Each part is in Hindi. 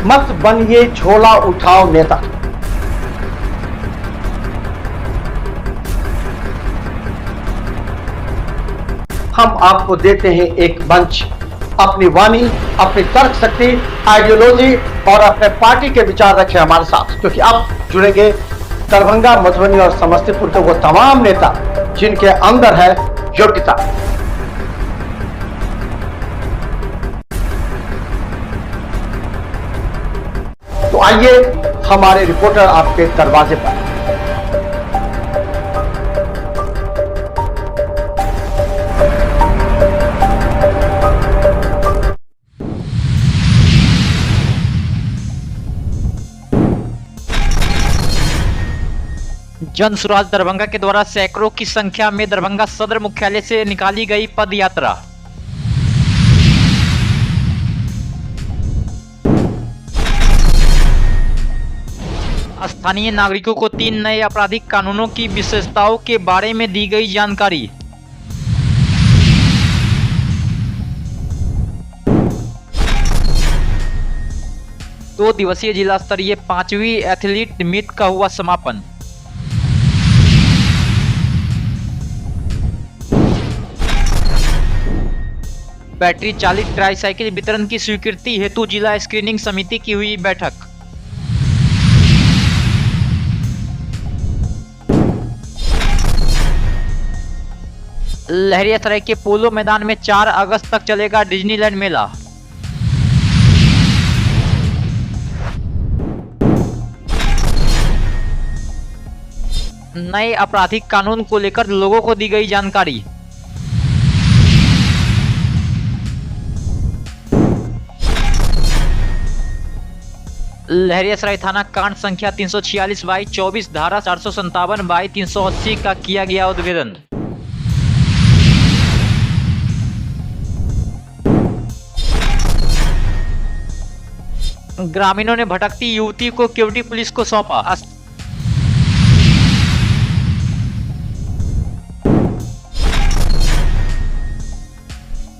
मत बनिए झोला उठाओ नेता। हम आपको देते हैं एक मंच, अपनी वाणी, अपनी तर्क शक्ति, आइडियोलॉजी और अपने पार्टी के विचार रखें हमारे साथ, क्योंकि अब जुड़ेंगे दरभंगा, मधुबनी और समस्तीपुर के वो तमाम नेता जिनके अंदर है योग्यता। तो आइए हमारे रिपोर्टर आपके दरवाजे पर। जन सुराज दरभंगा के द्वारा सैकड़ों की संख्या में दरभंगा सदर मुख्यालय से निकाली गई पद यात्रा। स्थानीय नागरिकों को 3 नए आपराधिक कानूनों की विशेषताओं के बारे में दी गई जानकारी। दो दिवसीय जिला स्तरीय 5वीं एथलीट मीट का हुआ समापन। बैटरी चालित ट्राईसाइकिल वितरण की स्वीकृति हेतु जिला स्क्रीनिंग समिति की हुई बैठक। लहरियासराय के पोलो मैदान में 4 अगस्त तक चलेगा डिज्नीलैंड मेला। नए आपराधिक कानून को लेकर लोगों को दी गई जानकारी। लहरियासराय थाना कांड संख्या 346/24 धारा 457/380 का किया गया उद्भेदन। ग्रामीणों ने भटकती युवती को केवटी पुलिस को सौंपा।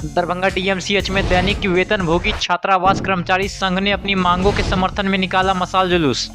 दरभंगा डीएमसीएच में दैनिक वेतनभोगी छात्रावास कर्मचारी संघ ने अपनी मांगों के समर्थन में निकाला मशाल जुलूस।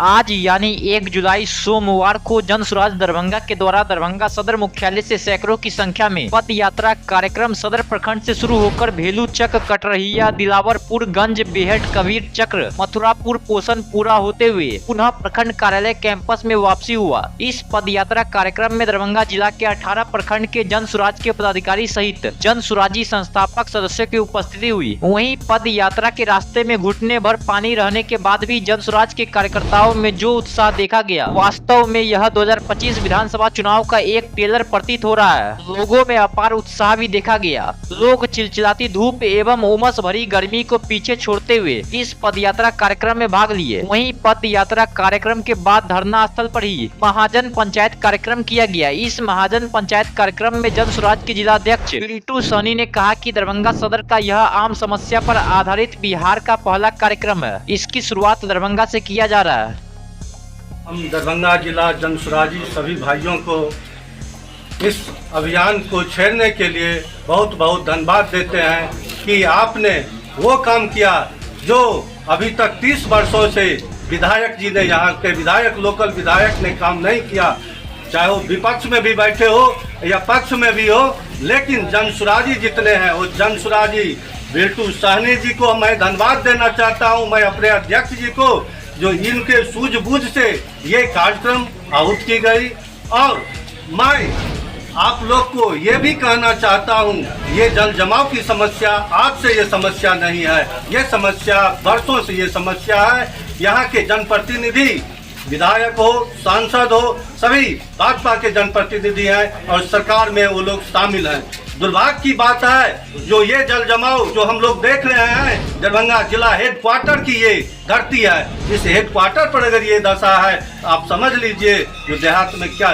आज यानी 1 जुलाई सोमवार को जन सुराज दरभंगा के द्वारा दरभंगा सदर मुख्यालय से सैकड़ों की संख्या में पद यात्रा कार्यक्रम सदर प्रखंड से शुरू होकर भेलू चक, कटरहिया, दिलावरपुर गंज, बेहट, कबीर चक्र, मथुरापुर, पोषणपुरा होते हुए पुनः प्रखंड कार्यालय कैंपस में वापसी हुआ। इस पद यात्रा कार्यक्रम में दरभंगा जिला के 18 प्रखंड के जन सुराज के पदाधिकारी सहित जन सुराजी संस्थापक सदस्यों की उपस्थिति हुई। वहीं पद यात्रा के रास्ते में घुटने भर पानी रहने के बाद भी जन सुराज के कार्यकर्ताओं में जो उत्साह देखा गया, वास्तव में यह 2025 विधानसभा चुनाव का एक टेलर प्रतीत हो रहा है। लोगों में अपार उत्साह भी देखा गया। लोग चिलचिलाती धूप एवं उमस भरी गर्मी को पीछे छोड़ते हुए इस पदयात्रा कार्यक्रम में भाग लिए। वहीं पद यात्रा कार्यक्रम के बाद धरना स्थल पर ही महाजन पंचायत कार्यक्रम किया गया। इस महाजन पंचायत कार्यक्रम में जन सुराज के जिला अध्यक्ष पिंटू सहनी ने कहा कि दरभंगा सदर का यह आम समस्या पर आधारित बिहार का पहला कार्यक्रम है। इसकी शुरुआत दरभंगा से किया जा रहा है। हम दरभंगा जिला जन सुराजी सभी भाइयों को इस अभियान को छेड़ने के लिए बहुत बहुत धन्यवाद देते हैं कि आपने वो काम किया जो अभी तक 30 वर्षों से विधायक जी ने, यहाँ के विधायक, लोकल विधायक ने काम नहीं किया, चाहे वो विपक्ष में भी बैठे हो या पक्ष में भी हो। लेकिन जन सुराजी जितने हैं वो जन सुराजी पिंटू सहनी जी को मैं धन्यवाद देना चाहता हूँ, मैं अपने अध्यक्ष जी को, जो इनके सूझबूझ से ये कार्यक्रम आहूत की गई। और मैं आप लोग को ये भी कहना चाहता हूँ, ये जल जमाव की समस्या आज से ये समस्या नहीं है, ये समस्या वर्षों से ये समस्या है। यहाँ के जनप्रतिनिधि, विधायक हो, सांसद हो, सभी भाजपा के जनप्रतिनिधि हैं और सरकार में वो लोग शामिल हैं। दुर्भाग्य की बात है जो ये जल जमाव जो हम लोग देख रहे हैं, दरभंगा जिला हेडक्वार्टर की ये धरती है। इस हेडक्वार्टर पर अगर ये दशा है, आप समझ लीजिए जो देहात में क्या।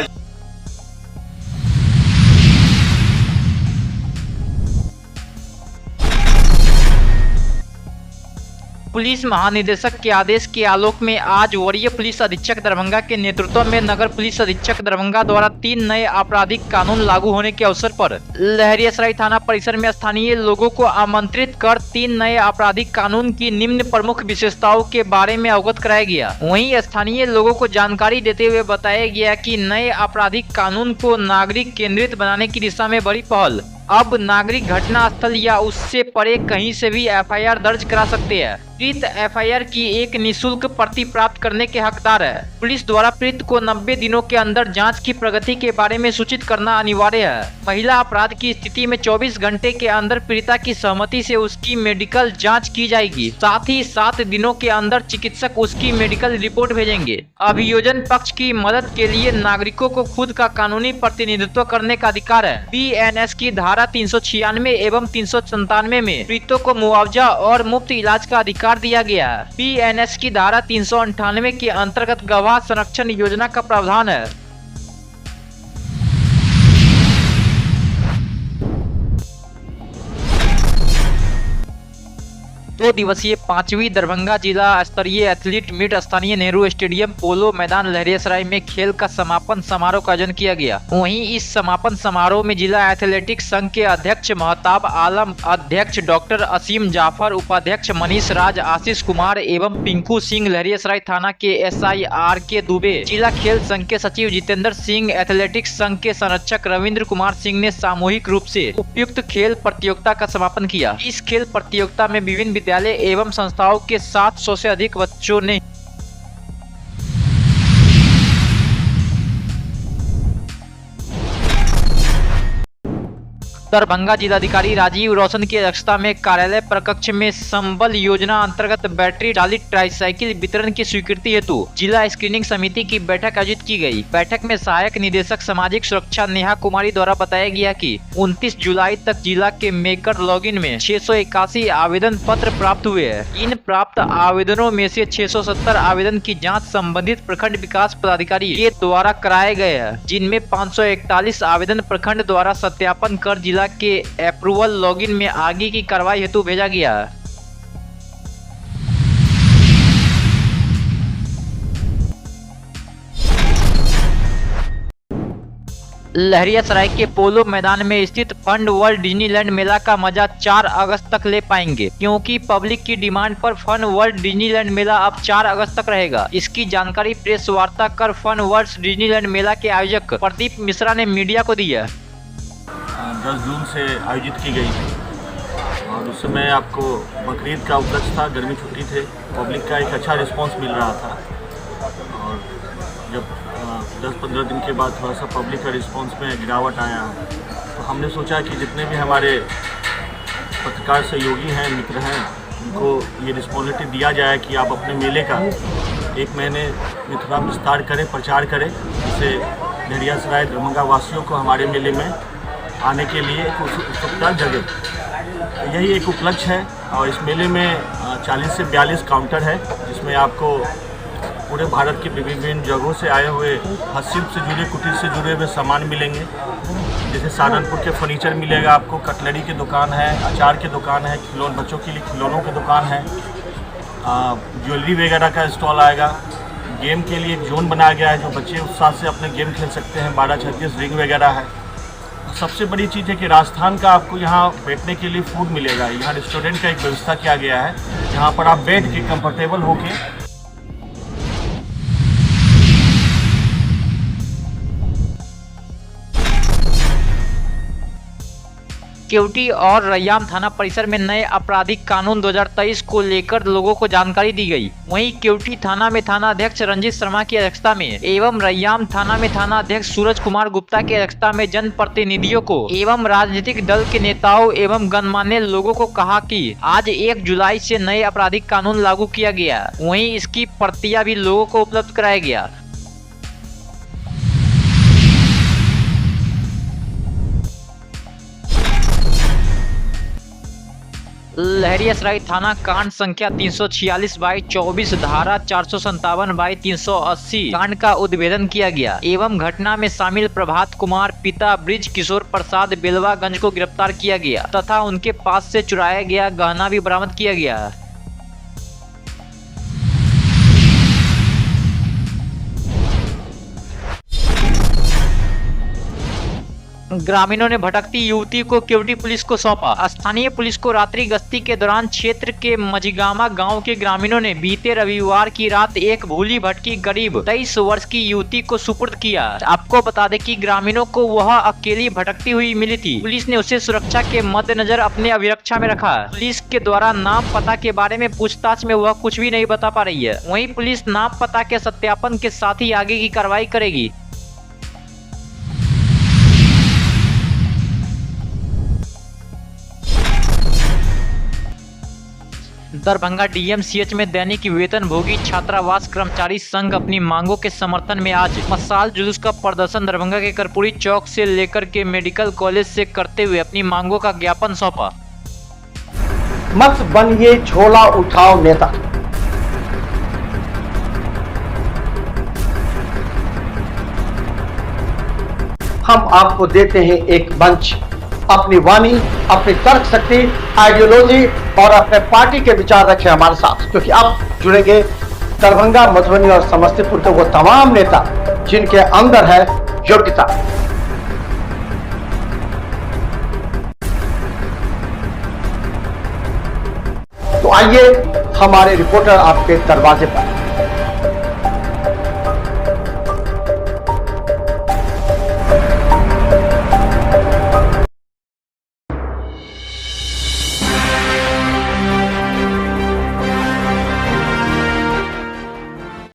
पुलिस महानिदेशक के आदेश के आलोक में आज वरीय पुलिस अधीक्षक दरभंगा के नेतृत्व में नगर पुलिस अधीक्षक दरभंगा द्वारा 3 नए आपराधिक कानून लागू होने के अवसर पर लहरियासराय थाना परिसर में स्थानीय लोगों को आमंत्रित कर 3 नए आपराधिक कानून की निम्न प्रमुख विशेषताओं के बारे में अवगत कराया गया। वहीं स्थानीय लोगों को जानकारी देते हुए बताया गया कि नए आपराधिक कानून को नागरिक केंद्रित बनाने की दिशा में बड़ी पहल। अब नागरिक घटना स्थल या उससे परे कहीं से भी एफआईआर दर्ज करा सकते हैं। पीड़ित एफआईआर की एक निःशुल्क प्रति प्राप्त करने के हकदार है। पुलिस द्वारा पीड़ित को 90 दिनों के अंदर जांच की प्रगति के बारे में सूचित करना अनिवार्य है। महिला अपराध की स्थिति में 24 घंटे के अंदर पीड़िता की सहमति से उसकी मेडिकल जांच की जाएगी। साथ ही 7 दिनों के अंदर चिकित्सक उसकी मेडिकल रिपोर्ट भेजेंगे। अभियोजन पक्ष की मदद के लिए नागरिकों को खुद का कानूनी प्रतिनिधित्व करने का अधिकार है। बीएनएस की धारा 396 एवं 397 में पीड़ितों को मुआवजा और मुफ्त इलाज का अधिकार दिया गया है। बीएनएस की धारा 398 के अंतर्गत गवाह संरक्षण योजना का प्रावधान है। 2 दिवसीय 5वीं दरभंगा जिला स्तरीय एथलीट मीट स्थानीय नेहरू स्टेडियम पोलो मैदान लहरियासराय में खेल का समापन समारोह का आयोजन किया गया। वहीं इस समापन समारोह में जिला एथलेटिक्स संघ के अध्यक्ष महताब आलम, अध्यक्ष डॉक्टर असीम जाफर, उपाध्यक्ष मनीष राज, आशीष कुमार एवं पिंकू सिंह, लहरियासराय थाना के एसआई RK दुबे, जिला खेल संघ के सचिव जितेंद्र सिंह, एथलेटिक्स संघ के संरक्षक रविंद्र कुमार सिंह ने सामूहिक रूप से उपयुक्त खेल प्रतियोगिता का समापन किया। इस खेल प्रतियोगिता में विभिन्न विद्यालय एवं संस्थाओं के 700 से अधिक बच्चों ने दरभंगा जिलाधिकारी राजीव रोशन की अध्यक्षता में कार्यालय प्रकक्ष में संबल योजना अंतर्गत बैटरी चालित ट्राईसाइकिल वितरण की स्वीकृति हेतु जिला स्क्रीनिंग समिति की बैठक आयोजित की गई। बैठक में सहायक निदेशक सामाजिक सुरक्षा नेहा कुमारी द्वारा बताया गया कि 29 जुलाई तक जिला के मेकर लॉगिन में 681 आवेदन पत्र प्राप्त हुए हैं। इन प्राप्त आवेदनों में से 670 आवेदन की जाँच संबंधित प्रखंड विकास पदाधिकारी के द्वारा कराए गए हैं, जिनमें 541 आवेदन प्रखंड द्वारा सत्यापन कर जिला के अप्रूवल लॉगिन में आगे की कार्रवाई हेतु भेजा गया। लहरियासराय के पोलो मैदान में स्थित फन वर्ल्ड डिज्नीलैंड मेला का मजा 4 अगस्त तक ले पाएंगे, क्योंकि पब्लिक की डिमांड पर फन वर्ल्ड डिज्नीलैंड मेला अब 4 अगस्त तक रहेगा। इसकी जानकारी प्रेस वार्ता कर फन वर्ल्ड डिज्नीलैंड मेला के आयोजक प्रदीप मिश्रा ने मीडिया को दी है। 10 जून से आयोजित की गई थी और उस समय आपको बकरीद का उपलक्ष्य था, गर्मी छुट्टी थे, पब्लिक का एक अच्छा रिस्पांस मिल रहा था और जब 10-15 दिन के बाद थोड़ा सा पब्लिक का रिस्पांस में गिरावट आया तो हमने सोचा कि जितने भी हमारे पत्रकार सहयोगी हैं, मित्र हैं, उनको ये रिस्पॉन्सिबिलिटी दिया जाए कि आप अपने मेले का 1 महीने में थोड़ा विस्तार करें, प्रचार करें, जिससे लहरियासराय दरभंगा वासियों को हमारे मेले में आने के लिए एक उत्सुकता जगे। यही एक उपलक्ष्य है और इस मेले में 40 से 42 काउंटर है, जिसमें आपको पूरे भारत के विभिन्न जगहों से आए हुए हस्तशिल्प से जुड़े, कुटीर से जुड़े हुए सामान मिलेंगे। जैसे सहारनपुर के फर्नीचर मिलेगा आपको, कटलरी की दुकान है, अचार की दुकान है, बच्चों के लिए खिलौनों की दुकान है, ज्वेलरी वगैरह का स्टॉल आएगा। गेम के लिए एक जोन बनाया गया है जो बच्चे उत्साह से अपने गेम खेल सकते हैं, 12-36 रिंग वगैरह है। सबसे बड़ी चीज़ है कि राजस्थान का आपको यहाँ बैठने के लिए फूड मिलेगा। यहाँ रेस्टोरेंट का एक व्यवस्था किया गया है, जहाँ पर आप बैठ के कंफर्टेबल होके केवटी और रैयाम थाना परिसर में नए आपराधिक कानून 2023 को लेकर लोगों को जानकारी दी गई। वहीं केवटी थाना में थाना अध्यक्ष रंजीत शर्मा की अध्यक्षता में एवं रैयाम थाना में थाना अध्यक्ष सूरज कुमार गुप्ता की अध्यक्षता में जनप्रतिनिधियों को एवं राजनीतिक दल के नेताओं एवं गणमान्य लोगों को कहा कि आज 1 जुलाई से नए आपराधिक कानून लागू किया गया। वहीं इसकी प्रतियां भी लोगों को उपलब्ध कराया गया। लहरियासराय थाना कांड संख्या 346/24 धारा 457/380 कांड का उद्भेदन किया गया एवं घटना में शामिल प्रभात कुमार पिता ब्रिज किशोर प्रसाद बेलवागंज को गिरफ्तार किया गया तथा उनके पास से चुराया गया गहना भी बरामद किया गया। ग्रामीणों ने भटकती युवती को केवटी पुलिस को सौंपा। स्थानीय पुलिस को रात्रि गश्ती के दौरान क्षेत्र के मझिगामा गांव के ग्रामीणों ने बीते रविवार की रात एक भूली भटकी करीब 23 वर्ष की युवती को सुपुर्द किया। आपको बता दें कि ग्रामीणों को वह अकेली भटकती हुई मिली थी। पुलिस ने उसे सुरक्षा के मद्देनजर अपने अभिरक्षा में रखा। पुलिस के द्वारा नाम पता के बारे में पूछताछ में वह कुछ भी नहीं बता पा रही है। वहीं पुलिस नाम पता के सत्यापन के साथ ही आगे की कार्रवाई करेगी। दरभंगा डीएमसीएच में दैनिक वेतनभोगी छात्रावास कर्मचारी संघ अपनी मांगों के समर्थन में आज मशाल जुलूस का प्रदर्शन दरभंगा के कर्पूरी चौक से लेकर के मेडिकल कॉलेज से करते हुए अपनी मांगों का ज्ञापन सौंपा। मत बनिए झोला उठाओ नेता। हम आपको देते हैं एक मंच, अपनी वाणी, अपनी तर्क शक्ति, आइडियोलॉजी और अपने पार्टी के विचार रखें हमारे साथ, क्योंकि आप जुड़ेंगे दरभंगा, मधुबनी और समस्तीपुर के वो तमाम नेता जिनके अंदर है योग्यता। तो आइए, हमारे रिपोर्टर आपके दरवाजे पर।